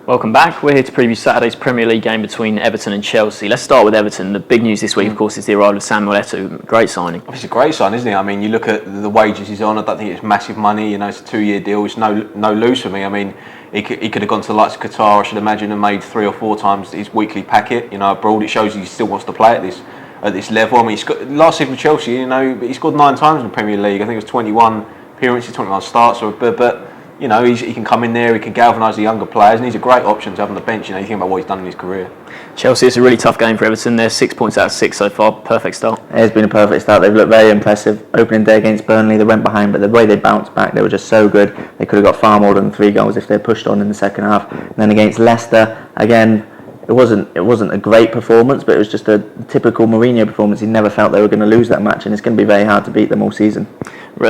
Welcome back. We're here to preview Saturday's Premier League game between Everton and Chelsea. Let's start with Everton. The big news this week, of course, is the arrival of Samuel Eto'o. Great signing. It's a great sign, isn't it? I mean, you look at the wages he's on. I don't think it's massive money. You know, it's a 2-year deal. It's no lose for me. I mean, he could have gone to the likes of Qatar, I should imagine, and made 3 or 4 times his weekly packet. You know, abroad. It shows he still wants to play at this level. I mean, last season for Chelsea, you know, he scored 9 times in the Premier League. I think it was 21 appearances, 21 starts. But you know, he can come in there, he can galvanise the younger players, and he's a great option to have on the bench. You know, you think about what he's done in his career. Chelsea, it's a really tough game for Everton. They're 6 points out of 6 so far. Perfect start. It has been a perfect start. They've looked very impressive. Opening day against Burnley, they went behind, but the way they bounced back, they were just so good. They could have got far more than 3 goals if they pushed on in the second half. And then against Leicester, again, it wasn't a great performance, but it was just a typical Mourinho performance. He never felt they were going to lose that match, and it's going to be very hard to beat them all season.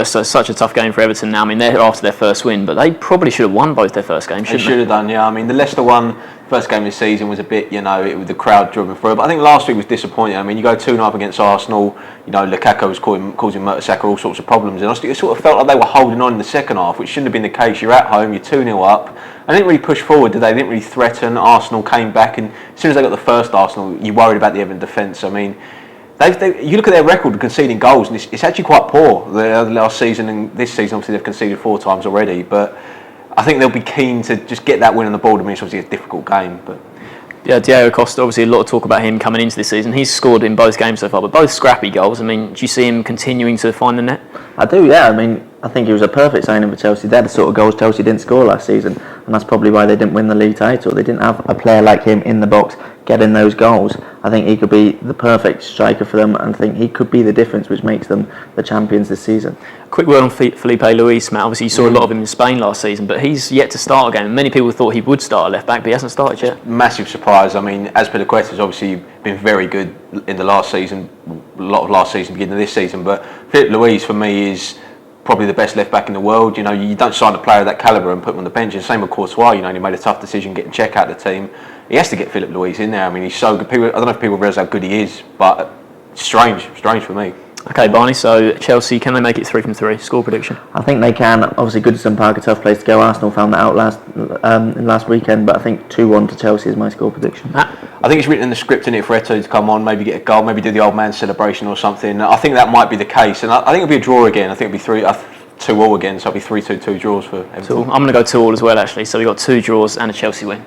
So it's such a tough game for Everton now. I mean, they're after their first win, but they probably should have won both their first games, shouldn't they? They should have done, yeah. I mean, the Leicester one, first game of the season was a bit, you know, with the crowd driven through. But I think last week was disappointing. I mean, you go 2-0 up against Arsenal, you know, Lukaku was causing Mertesacker all sorts of problems. And it sort of felt like they were holding on in the second half, which shouldn't have been the case. You're at home, you're 2-0 up. They didn't really push forward, did they? They didn't really threaten. Arsenal came back, and as soon as they got the first Arsenal, you worried about the Everton defence. I mean, you look at their record of conceding goals, and it's actually quite poor. The last season and this season, obviously, they've conceded 4 times already. But I think they'll be keen to just get that win on the board. I mean, it's obviously a difficult game, but. Yeah, Diego Costa, obviously a lot of talk about him coming into this season. He's scored in both games so far, but both scrappy goals. I mean, do you see him continuing to find the net? I do, yeah. I mean, I think he was a perfect signing for Chelsea. They're the sort of goals Chelsea didn't score last season, and that's probably why they didn't win the league title. They didn't have a player like him in the box getting those goals. I think he could be the perfect striker for them, and I think he could be the difference which makes them the champions this season. Quick word on Felipe Luis, Matt. Obviously, you saw a lot of him in Spain last season, but he's yet to start a game. Many people thought he would start at left back, but he hasn't started yet. Massive surprise. I mean, Azpilicueta's obviously been very good in the last season, a lot of last season, beginning of this season. But Felipe Luis, for me, is probably the best left back in the world. You know, you don't sign a player of that calibre and put him on the bench. And same with Courtois. You know, he made a tough decision getting Cech out of the team. He has to get Felipe Luis in there. I mean, he's so good. I don't know if people realise how good he is, but strange for me. Okay, Barney, so Chelsea, can they make it 3 from 3? Score prediction? I think they can. Obviously, Goodison Park, a tough place to go. Arsenal found that out last weekend, but I think 2-1 to Chelsea is my score prediction. Matt? I think it's written in the script in it for Eto'o to come on, maybe get a goal, maybe do the old man celebration or something. I think that might be the case, and I think it'll be a draw again. I think it'll be 2-2 again, so it'll be 3-2 draws for Everton. I'm going to go 2-2 as well, actually. So we've got 2 draws and a Chelsea win.